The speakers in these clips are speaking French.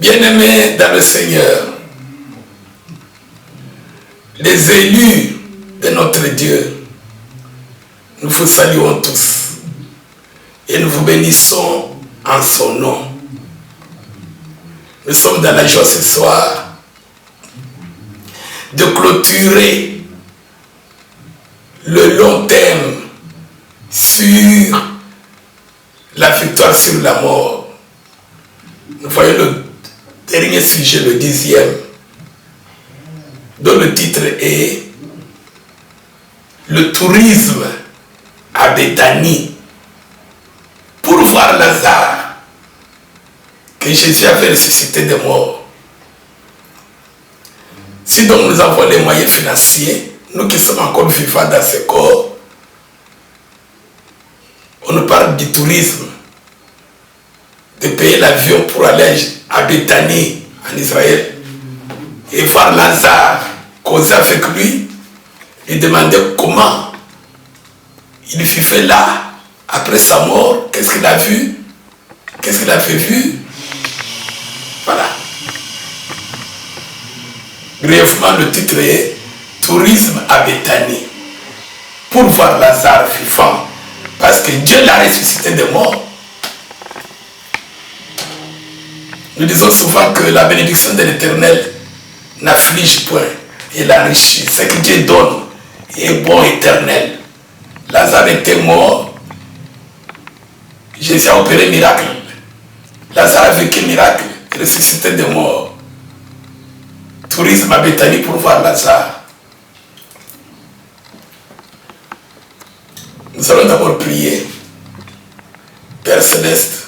Bien-aimés dans le Seigneur, les élus de notre Dieu, nous vous saluons tous et nous vous bénissons en son nom. Nous sommes dans la joie ce soir de clôturer le long thème sur la victoire sur la mort. Nous voyons le dernier sujet, le 10e, dont le titre est le tourisme à Béthanie pour voir Lazare que Jésus avait ressuscité des morts. Si donc nous avons les moyens financiers, nous qui sommes encore vivants dans ce corps, on nous parle du tourisme, de payer l'avion pour aller à Béthanie, en Israël, et voir Lazare, causer avec lui, et demander comment il vivait là, après sa mort, qu'est-ce qu'il a vu, qu'est-ce qu'il avait vu. Voilà. Brièvement, le titre est Tourisme à Béthanie, pour voir Lazare vivant, parce que Dieu l'a ressuscité des morts. Nous disons souvent que la bénédiction de l'Éternel n'afflige point et l'enrichit. Ce que Dieu donne est bon, éternel. Lazare était mort. Jésus a opéré miracle. Lazare a vécu miracle, ressuscité des morts. Tourisme à Béthanie pour voir Lazare. Nous allons d'abord prier. Père Céleste,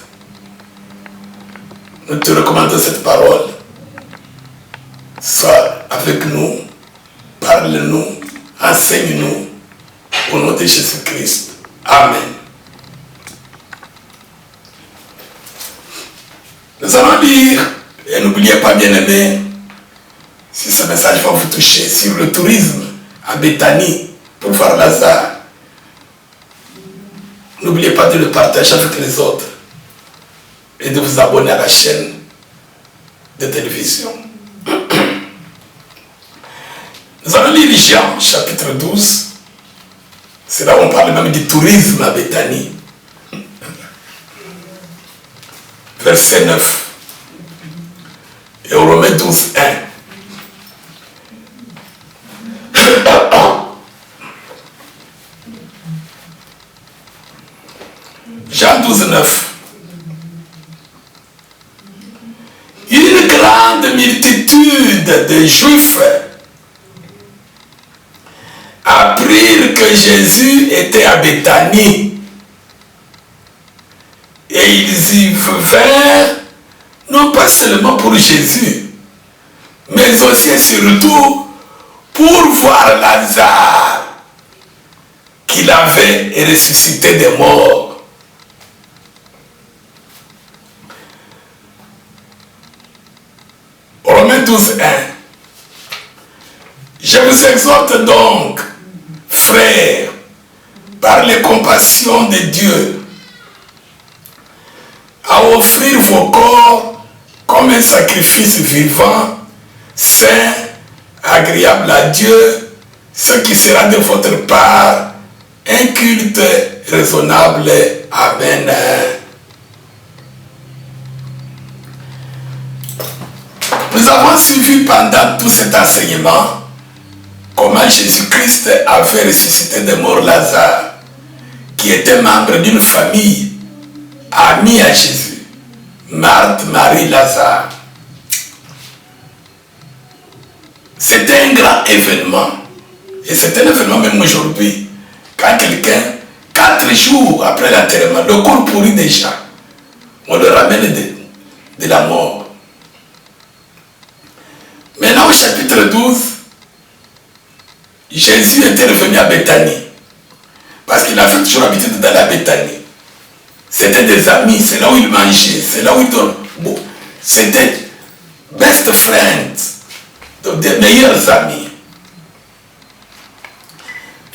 nous te recommandons cette parole. Sois avec nous, parle-nous, enseigne-nous, au nom de Jésus-Christ. Amen. Nous allons lire, et n'oubliez pas, bien-aimés, si ce message va vous toucher, sur le tourisme à Béthanie pour voir Lazare. N'oubliez pas de le partager avec les autres et de vous abonner à la chaîne de télévision. Nous allons lire Jean, chapitre 12. C'est là où on parle même du tourisme à Béthanie. Verset 9. Et au Romains 12, 1. Jean 12, 9. Une grande multitude de Juifs apprirent que Jésus était à Béthanie. Et ils y vinrent, non pas seulement pour Jésus, mais aussi et surtout pour voir Lazare, qu'il avait ressuscité des morts. Romains 12, 1. Je vous exhorte donc, frères, par les compassions de Dieu, à offrir vos corps comme un sacrifice vivant, saint, agréable à Dieu, ce qui sera de votre part un culte raisonnable. Amen. Nous avons suivi pendant tout cet enseignement comment Jésus-Christ avait ressuscité de mort Lazare, qui était membre d'une famille amie à Jésus, Marthe, Marie, Lazare. C'était un grand événement, et c'est un événement même aujourd'hui, quand quelqu'un, 4 jours après l'enterrement, le corps pourri déjà, on le ramène de la mort. Maintenant au chapitre 12, Jésus était revenu à Béthanie, parce qu'il avait toujours l'habitude d'aller à Béthanie. C'était des amis, c'est là où il mangeait, c'est là où il dormait. Bon, c'était best friends, donc des meilleurs amis.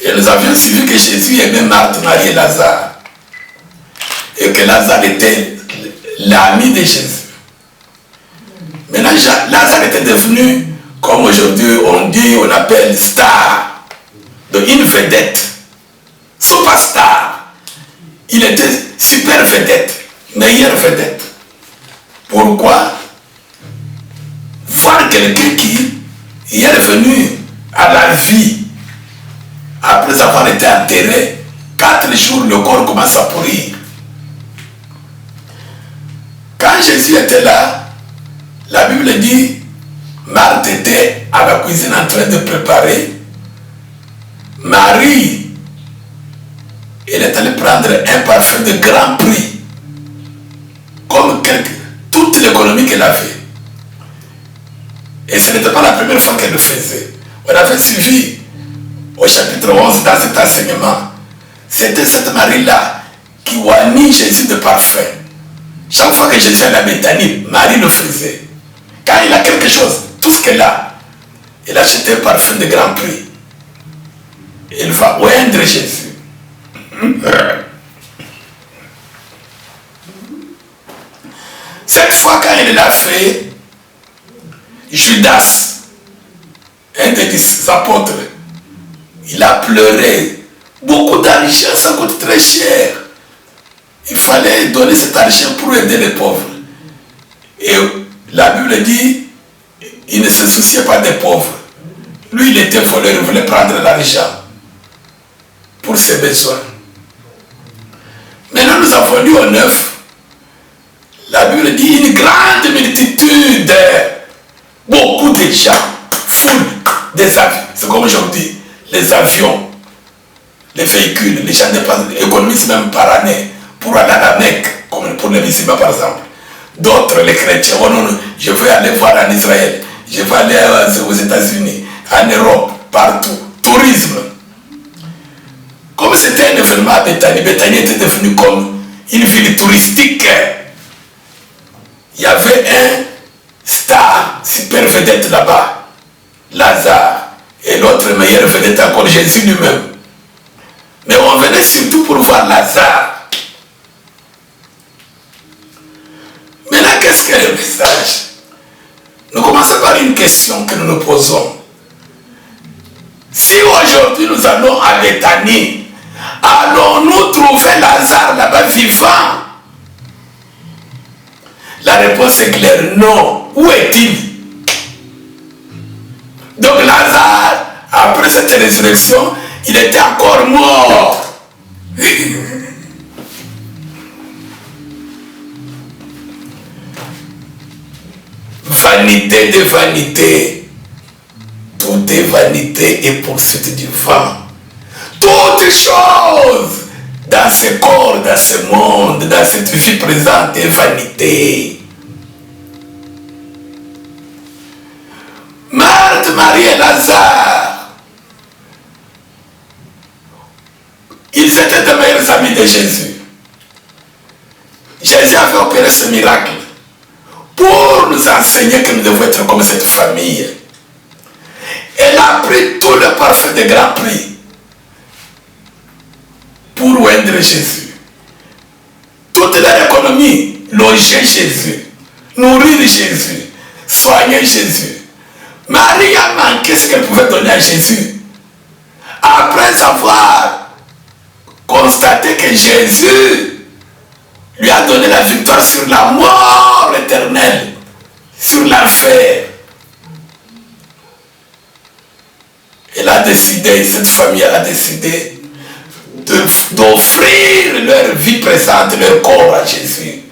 Et nous avions suivi que Jésus aimait Marthe, Marie et Lazare. Et que Lazare était l'ami de Jésus. déjà, Lazare était devenu, comme aujourd'hui on dit, on appelle star. Donc une vedette, superstar. Il était super vedette, meilleure vedette. Pourquoi? Voir quelqu'un qui est revenu à la vie après avoir été enterré, 4 jours, le corps commence à pourrir. Quand Jésus était là, la Bible dit, Marthe était à la cuisine en train de préparer. Marie, elle est allée prendre un parfum de grand prix, comme toute l'économie qu'elle avait. Et ce n'était pas la première fois qu'elle le faisait. On avait suivi au chapitre 11 dans cet enseignement. C'était cette Marie-là qui oignit Jésus de parfum. Chaque fois que Jésus allait à Béthanie, Marie le faisait. Quand il a quelque chose, tout ce qu'elle a, elle achète un parfum de grand prix. Elle va oindre Jésus. Cette fois, quand elle l'a fait, Judas, un des apôtres, il a pleuré. Beaucoup d'argent, ça coûte très cher. Il fallait donner cet argent pour aider les pauvres. Et la Bible dit, il ne se souciait pas des pauvres. Lui, il était voleur, il voulait prendre l'argent pour ses besoins. Maintenant, nous avons lu au 9, la Bible dit une grande multitude, beaucoup de gens, foule, des avions, c'est comme aujourd'hui, les avions, les véhicules, les gens économisent même par année pour aller à la Mecque, comme pour les musulmans par exemple. D'autres, les chrétiens, oh non, je veux aller voir en Israël, je veux aller aux États-Unis, en Europe, partout. Tourisme. Comme c'était un événement à Béthanie, Béthanie était devenue comme une ville touristique. Il y avait un star, super vedette là-bas, Lazare, et l'autre meilleure vedette encore, Jésus lui-même. Mais on venait surtout pour voir Lazare. Maintenant, qu'est-ce qu'est le message? Nous commençons par une question que nous nous posons. Si aujourd'hui nous allons à Béthanie, allons-nous trouver Lazare là-bas vivant? La réponse est claire, non. Où est-il? Donc Lazare, après cette résurrection, il était encore mort. Vanité de vanité. Tout est vanité et poursuite du vent. Toutes choses dans ce corps, dans ce monde, dans cette vie présente est vanité. Marthe, Marie et Lazare, ils étaient de meilleurs amis de Jésus. Jésus avait opéré ce miracle pour nous enseigner que nous devons être comme cette famille. Elle a pris tout le parfum de grand prix pour oindre Jésus. Toute leur économie, loger Jésus, nourrir Jésus, soigner Jésus. Marie a manqué ce qu'elle pouvait donner à Jésus. Après avoir constaté que Jésus lui a donné la victoire sur la mort éternelle, sur l'enfer. Elle a décidé, cette famille a décidé d'offrir leur vie présente, leur corps à Jésus.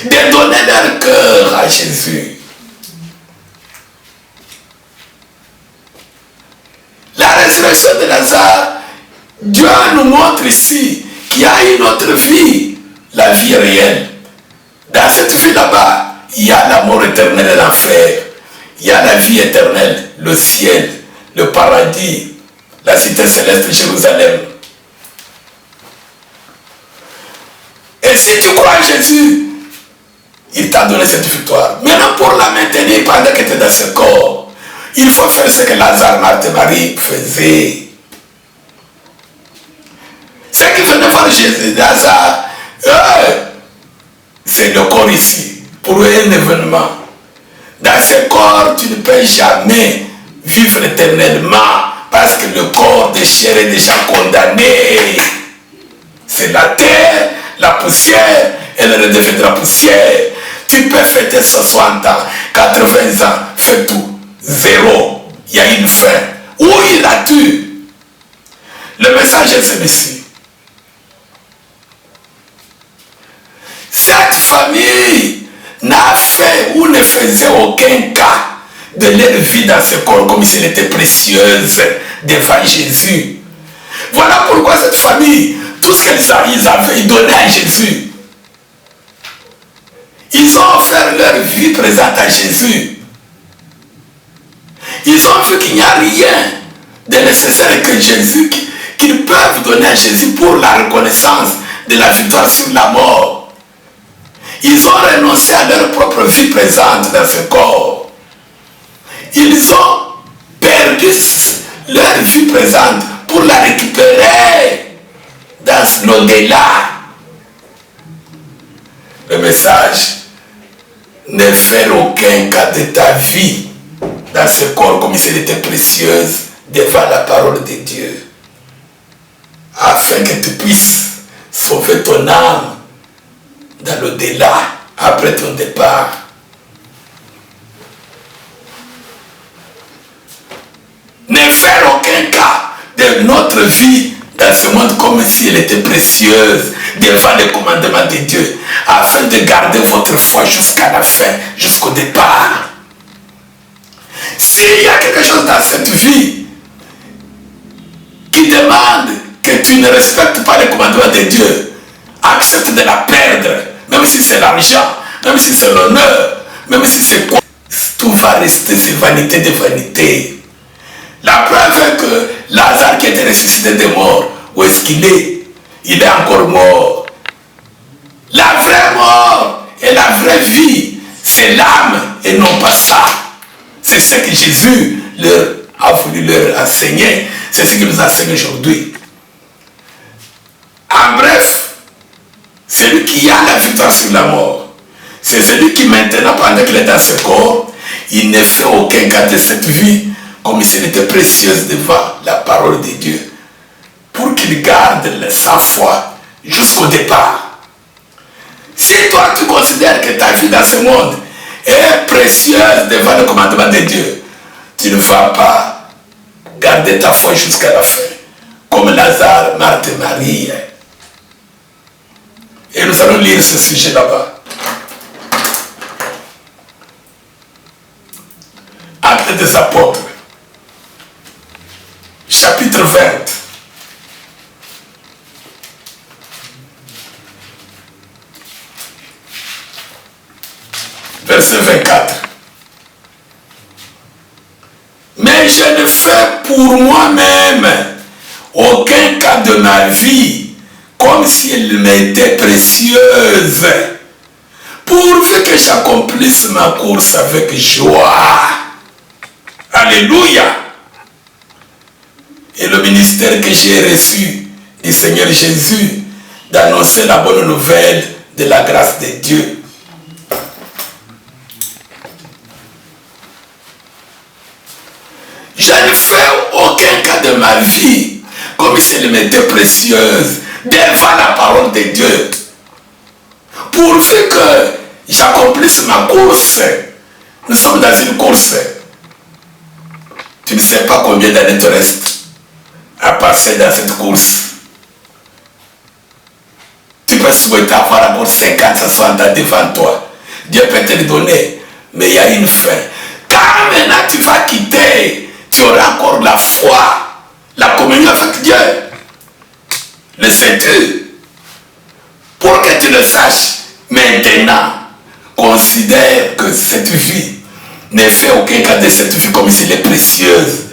De donner leur cœur à Jésus. La résurrection de Lazare, Dieu nous montre ici qu'il y a une autre vie, la vie réelle. Dans cette vie là-bas, il y a la mort éternelle et l'enfer. Il y a la vie éternelle, le ciel, le paradis, la cité céleste Jérusalem. Et si tu crois en Jésus, il t'a donné cette victoire. Maintenant, pour la maintenir pendant que tu es dans ce corps, il faut faire ce que Lazare, Marthe et Marie faisaient. Ceux qui venaient voir Jésus, Lazare, c'est le corps ici, pour eux un événement. Dans ce corps, tu ne peux jamais vivre éternellement parce que le corps de chair est déjà condamné. C'est la terre, la poussière, et le redeviendra poussière. Tu peux fêter 60 ans, 80 ans, fais tout. Zéro. Il y a une fin. Où il a tué? Le message est celui-ci. Cette famille n'a fait ou ne faisait aucun cas de leur vie dans ce corps comme si elle était précieuse devant Jésus. Voilà pourquoi cette famille, tout ce qu'ils avaient, ils donnaient à Jésus. Ils ont offert leur vie présente à Jésus. Ils ont vu qu'il n'y a rien de nécessaire que Jésus, qu'ils peuvent donner à Jésus pour la reconnaissance de la victoire sur la mort. Ils ont renoncé à leur propre vie présente dans ce corps. Ils ont perdu leur vie présente pour la récupérer dans l'au-delà. Le message, ne faire aucun cas de ta vie dans ce corps comme si elle était précieuse devant la parole de Dieu, afin que tu puisses sauver ton âme dans l'au-delà après ton départ. Ne faire aucun cas de notre vie dans ce monde comme si elle était précieuse devant les commandements de Dieu, afin de garder votre foi jusqu'à la fin, jusqu'au départ. S'il y a quelque chose dans cette vie qui demande que tu ne respectes pas les commandements de Dieu, accepte de la perdre, même si c'est l'argent, même si c'est l'honneur, même si c'est quoi, tout va rester, c'est vanité de vanité. La preuve est que Lazare qui était ressuscité des morts, où est-ce qu'il est? Il est encore mort. La vraie mort et la vraie vie, c'est l'âme et non pas ça. C'est ce que Jésus leur a voulu leur enseigner. C'est ce qu'il nous enseigne aujourd'hui. En bref, celui qui a la victoire sur la mort, c'est celui qui maintenant, pendant qu'il est dans ce corps, il ne fait aucun cas de cette vie comme si elle était précieuse devant la parole de Dieu, pour qu'il garde sa foi jusqu'au départ. Si toi tu considères que ta vie dans ce monde est précieuse devant le commandement de Dieu, tu ne vas pas garder ta foi jusqu'à la fin, comme Lazare, Marthe et Marie. Et nous allons lire ce sujet là-bas. Actes des apôtres, chapitre 20. Verset 24. Mais je ne fais pour moi-même aucun cas de ma vie comme si elle m'était précieuse, pourvu que j'accomplisse ma course avec joie. Alléluia. Et le ministère que j'ai reçu du Seigneur Jésus d'annoncer la bonne nouvelle de la grâce de Dieu. Je ne fais aucun cas de ma vie comme si elle m'était précieuse devant la parole de Dieu, pourvu que j'accomplisse ma course. Nous sommes dans une course. Tu ne sais pas combien d'années te reste à passer dans cette course. Tu peux souhaiter avoir encore 50, 60 ans devant toi. Dieu peut te le donner, mais il y a une fin. Quand maintenant tu vas quitter, tu auras encore la foi, la communion avec Dieu. Le sais-tu? Pour que tu le saches, maintenant, considère que cette vie ne fait aucun cas de cette vie comme si elle est précieuse.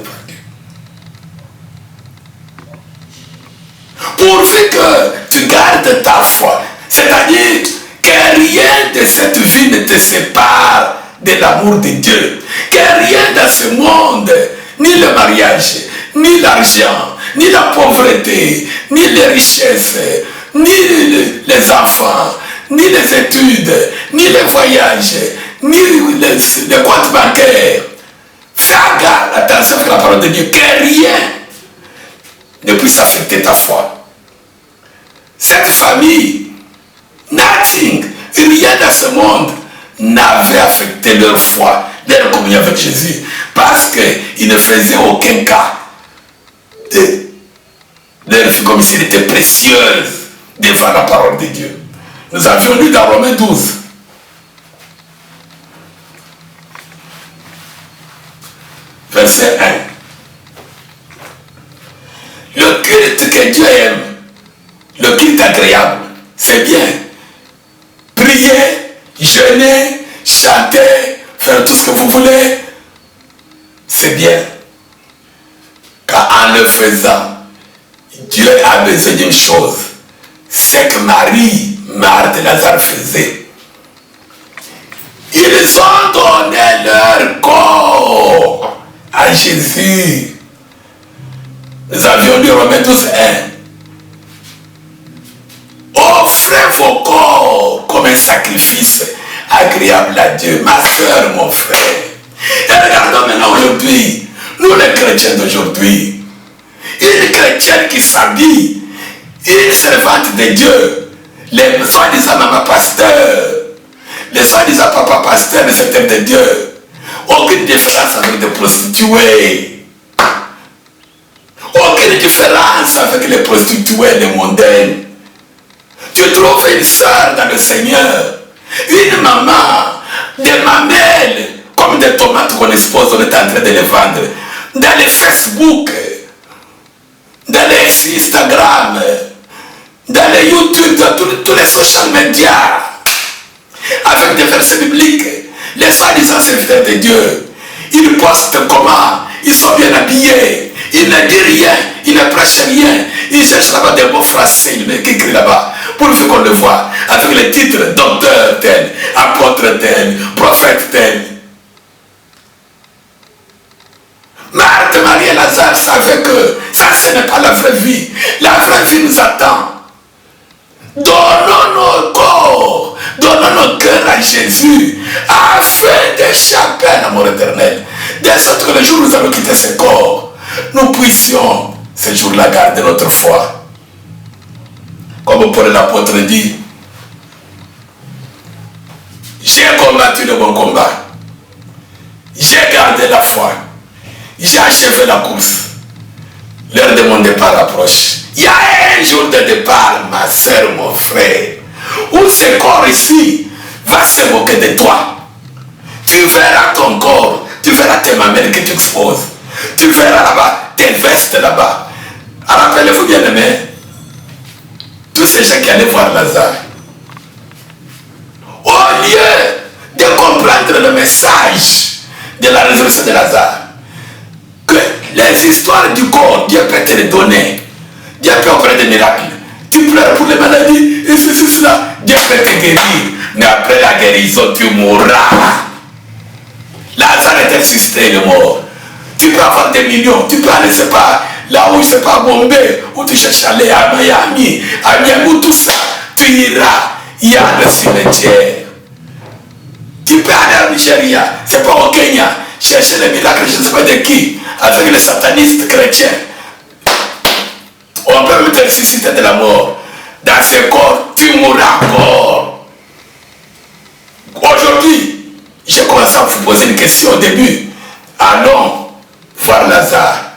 Pourvu que tu gardes ta foi, c'est-à-dire que rien de cette vie ne te sépare de l'amour de Dieu, que rien dans ce monde, ni le mariage, ni l'argent, ni la pauvreté, ni les richesses, ni les enfants, ni les études, ni les voyages, ni les comptes bancaires. Fais attention avec la parole de Dieu, que rien ne puisse affecter ta foi. Cette famille, nothing, rien dans ce monde n'avait affecté leur foi, leur communion avec Jésus, parce qu'ils ne faisaient aucun cas de leur vie comme si elle était précieuse devant la parole de Dieu. Nous avions lu dans Romains 12. Verset 1. Le culte que Dieu aime, le culte agréable, c'est bien. Prier, jeûner, chanter, faire tout ce que vous voulez, c'est bien. Car en le faisant, Dieu a besoin d'une chose. C'est que Marie, Marthe et Lazare faisaient. Ils ont donné leur corps à Jésus. Nous avions lu Romains 12, 1. Offrez vos corps comme un sacrifice agréable à Dieu. Ma soeur, mon frère. Et regardons maintenant aujourd'hui, nous les chrétiens d'aujourd'hui, une chrétienne qui s'habille, une servante de Dieu, les soi-disant maman pasteur, les soi-disant papa pasteur, le secteur de Dieu, aucune différence avec des prostituées. Aucune différence avec les prostituées, les mondaines. Tu trouves une soeur dans le Seigneur, une maman, des mamelles, comme des tomates qu'on expose, on est en train de les vendre, dans les Facebook, dans les Instagram, dans les YouTube, dans tous les social media, avec des versets bibliques, les soi-disant serviteurs de Dieu, ils postent comment, ils sont bien habillés, ils ne disent rien, ils ne prêchent rien, ils cherchent là-bas des mots français, ils écrivent là-bas, pour le fait qu'on le voit, avec les titres, docteur tel, apôtre tel, prophète tel. Marthe, Marie et Lazare savaient que ça, ce n'est pas la vraie vie. La vraie vie nous attend. Donnons nos corps, donnons nos cœurs à Jésus, afin d'échapper à l'amour éternel. De sorte que le jour où nous allons quitter ce corps, nous puissions ce jour-là garder notre foi. Comme Paul l'apôtre dit, j'ai combattu le bon combat, j'ai gardé la foi, j'ai achevé la course. L'heure de mon départ approche. Il y a un jour de départ, ma soeur, mon frère, où ce corps ici va se moquer de toi. Tu verras ton corps, tu verras tes mamelles que tu exposes, tu verras là-bas tes vestes là-bas. Rappelez-vous bien aimé, tous ces gens qui allaient voir Lazare, au lieu de comprendre le message de la résurrection de Lazare, que les histoires du corps, Dieu peut te les donner. Dieu peut opérer des miracles. Tu pleures pour les maladies, et ceci, cela. Dieu peut te guérir. Mais après la guérison, tu mourras. Lazare est ressuscité, il est mort. Tu peux avoir des millions. Tu peux aller, c'est pas, là où c'est pas Bombay, où tu cherches à aller à Miami, où tout ça. Tu iras. Il y a le cimetière. Tu peux aller au Nigeria, c'est pas au Kenya. Chercher les miracles, je ne sais pas de qui, avec les satanistes chrétiens. On peut même te ressusciter de la mort. Dans ce corps, tu mourras encore. Aujourd'hui, j'ai commencé à vous poser une question au début. Allons voir Lazare.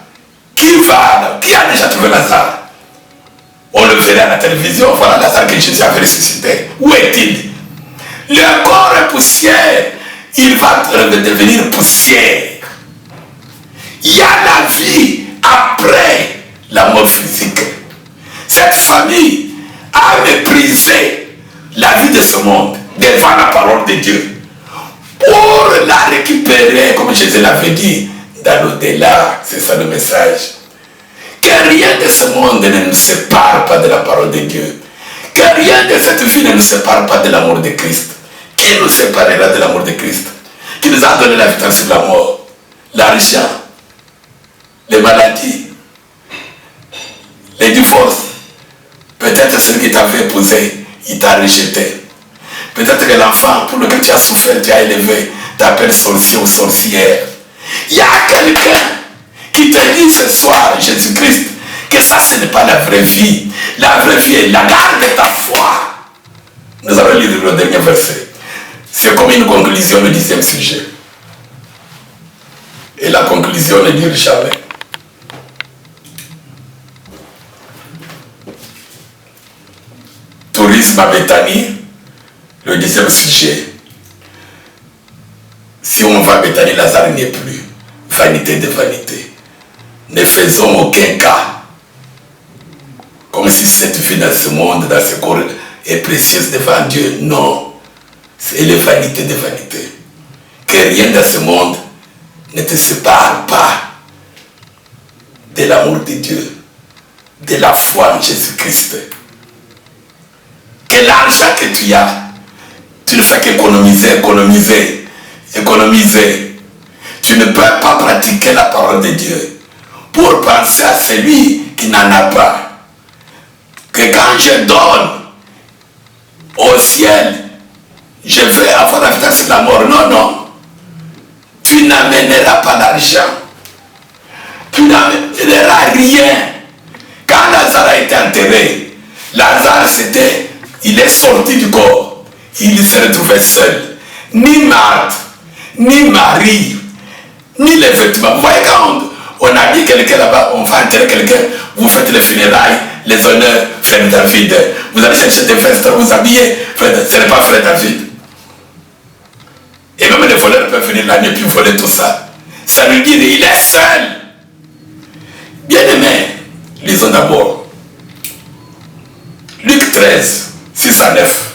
Qui a déjà trouvé Lazare? On le verrait à la télévision, voilà Lazare que Jésus avait ressuscité. Où est-il? Le corps est poussière. Il va devenir poussière. Il y a la vie après la mort physique. Cette famille a méprisé la vie de ce monde devant la parole de Dieu pour la récupérer, comme Jésus l'avait dit, dans l'au-delà. C'est ça le message. Que rien de ce monde ne nous sépare pas de la parole de Dieu. Que rien de cette vie ne nous sépare pas de l'amour de Christ. Qui nous séparera de l'amour de Christ? Qui nous a donné la victoire sur la mort? L'argent, les maladies, les divorces. Peut-être celui qui t'avait épousé, il t'a rejeté. Peut-être que l'enfant pour lequel tu as souffert, tu as élevé, t'appelle sorcier ou sorcière. Il y a quelqu'un qui te dit ce soir, Jésus-Christ, que ça, ce n'est pas la vraie vie. La vraie vie est la garde de ta foi. Nous allons lire le dernier verset. C'est comme une conclusion, le 10e sujet. Et la conclusion ne dure jamais. Tourisme à Béthanie, le 10e sujet. Si on va à Béthanie, Lazare n'est plus. Vanité de vanité. Ne faisons aucun cas. Comme si cette vie dans ce monde, dans ce corps, est précieuse devant Dieu. Non. C'est les vanités de vanité. Que rien dans ce monde ne te sépare pas de l'amour de Dieu, de la foi en Jésus-Christ. Que l'argent que tu as, tu ne fais qu'économiser, économiser, économiser. Tu ne peux pas pratiquer la parole de Dieu pour penser à celui qui n'en a pas. Que quand je donne au ciel, je vais avoir la vitesse de la mort. Non, non. Tu n'amèneras pas l'argent. Tu n'amèneras rien. Quand Lazare a été enterré, Lazare il est sorti du corps. Il s'est retrouvé seul. Ni Marthe, ni Marie, ni les vêtements. Vous voyez, quand on a dit quelqu'un là-bas, on va enterrer quelqu'un, vous faites les funérailles, les honneurs, frère David. Vous allez chercher des vestes, vous habiller. Ce n'est pas frère David. Et même les voleurs peuvent venir là et puis voler tout ça. Ça veut dire qu'il est seul. Bien aimé, lisons d'abord Luc 13, 6 à 9.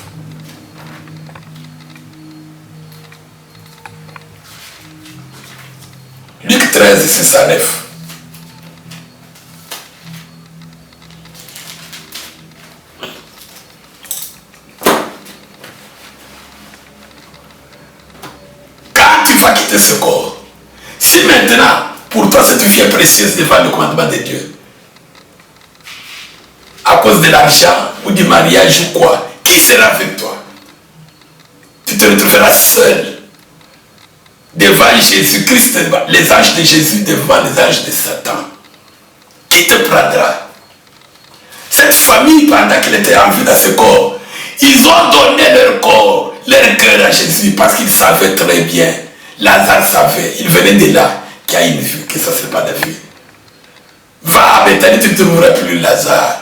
Luc 13, 6 à 9. Ce corps. Si maintenant, pour toi, cette vie est précieuse devant le commandement de Dieu, à cause de l'argent ou du mariage ou quoi, qui sera avec toi? Tu te retrouveras seul devant Jésus-Christ, les anges de Jésus devant les anges de Satan. Qui te prendra? Cette famille, pendant qu'elle était en vie dans ce corps, ils ont donné leur corps, leur cœur à Jésus parce qu'ils savaient très bien. Lazare savait, il venait de là, qu'il y a une vie, que ça ne serait pas de vie. Va à Béthanie, tu ne trouveras plus Lazare.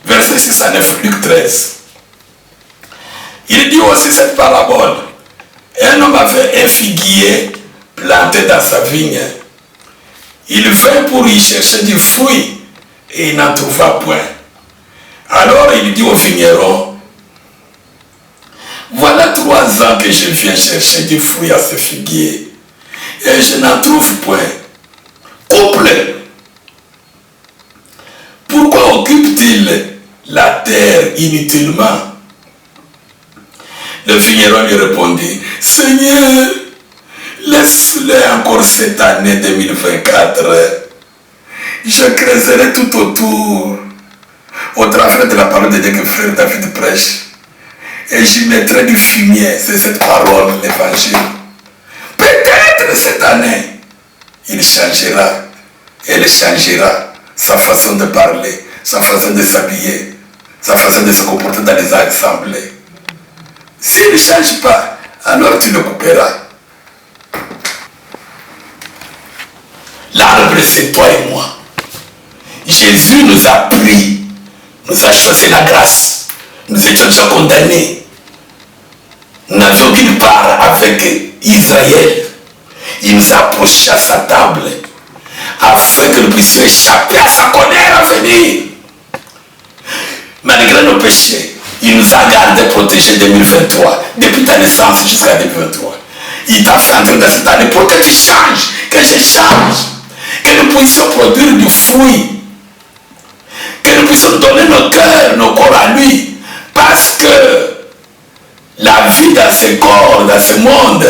Verset 6 à 9, Luc 13. Il dit aussi cette parabole. Un homme avait un figuier planté dans sa vigne. Il vint pour y chercher du fruit et il n'en trouva point. Alors il dit au vigneron, voilà 3 ans que je viens chercher du fruit à ce figuier et je n'en trouve point. Couple, pourquoi occupe-t-il la terre inutilement? Le vigneron lui répondit, Seigneur, laisse-le encore cette année 2024. Je creuserai tout autour, au travers de la parole de Dieu que frère David prêche. Et j'y mettrai du fumier, c'est cette parole, l'évangile. Peut-être cette année, il changera. Elle changera sa façon de parler, sa façon de s'habiller, sa façon de se comporter dans les assemblées. S'il ne change pas, alors tu le couperas. L'arbre, c'est toi et moi. Jésus nous a pris, nous a choisi la grâce. Nous étions déjà condamnés. Nous n'avions aucune part avec Israël. Il nous a approchés à sa table afin que nous puissions échapper à sa colère à venir. Malgré nos péchés, il nous a gardés protégés 2023, depuis ta naissance jusqu'à 2023. Il t'a fait entrer dans cette année pour que tu changes, que je change, que nous puissions produire du fruit, que nous puissions donner nos cœurs, nos corps à lui, parce que la vie dans ce corps, dans ce monde,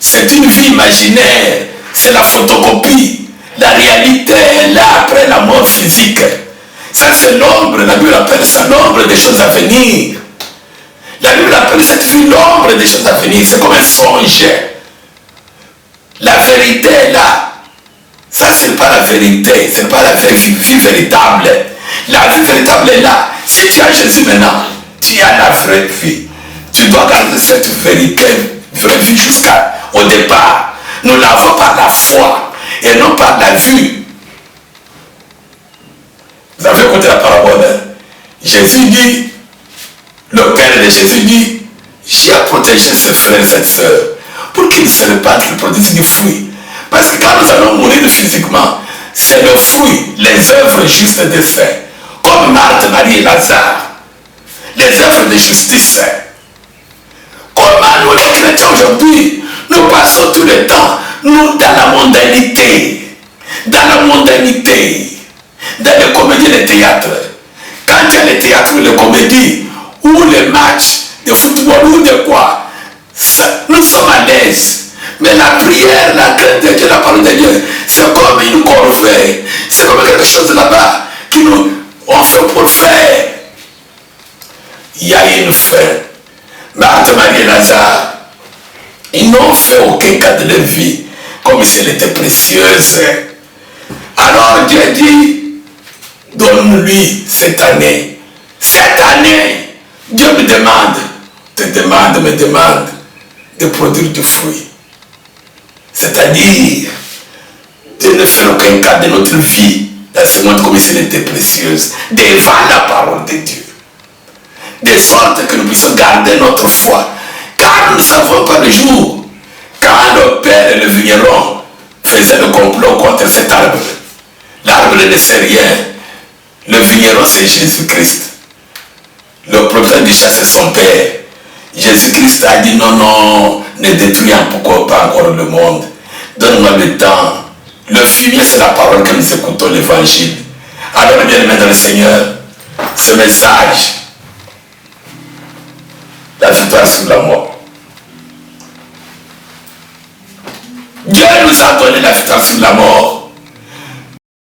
c'est une vie imaginaire, c'est la photocopie. La réalité est là après la mort physique. Ça c'est l'ombre, la Bible appelle ça l'ombre des choses à venir. La Bible appelle cette vie l'ombre des choses à venir. C'est comme un songe. La vérité est là. Ça c'est pas la vérité, c'est pas la vie véritable. La vie véritable est là. Si tu as Jésus maintenant, tu as la vraie vie. Tu dois garder cette vérité, vraie vie jusqu'au départ. Nous l'avons par la foi et non par la vue. Vous avez écouté la parabole, hein? Jésus dit, le Père de Jésus dit, j'ai à protéger ses frères et ses sœurs pour qu'ils se répandent, qu'ils produisent du fruit. Parce que quand nous allons mourir physiquement, c'est le fruit, les œuvres justes des saints, comme Marthe, Marie et Lazare, les œuvres de justice. Comment nous les chrétiens aujourd'hui, nous passons tout le temps, nous dans la mondanité, dans les comédies et les théâtres. Quand il y a les théâtres ou les comédies, ou les matchs de football ou de quoi, nous sommes à l'aise. Mais la prière, la crainte de Dieu, la parole de Dieu, c'est comme une corvée. C'est comme quelque chose là-bas qui nous on fait pour faire. Il y a une fin. Marthe, Marie et Lazare, ils n'ont fait aucun cas de leur vie comme si elle était précieuse. Alors Dieu dit, donne-lui cette année. Cette année, Dieu me demande de produire du fruit. C'est-à-dire de ne faire aucun cas de notre vie dans ce monde comme si elle était précieuse, devant la parole de Dieu. De sorte que nous puissions garder notre foi. Car nous ne savons pas le jour quand le Père et le vigneron faisaient le complot contre cet arbre. L'arbre ne sait rien. Le vigneron, c'est Jésus-Christ. Le propriétaire du champ, c'est son Père. Jésus-Christ a dit non, ne détruis pas encore le monde. Donne-moi le temps. Le fumier, c'est la parole que nous écoutons, l'évangile. Alors, bien aimé dans le Seigneur, ce message, la victoire sur la mort. Dieu nous a donné la victoire sur la mort.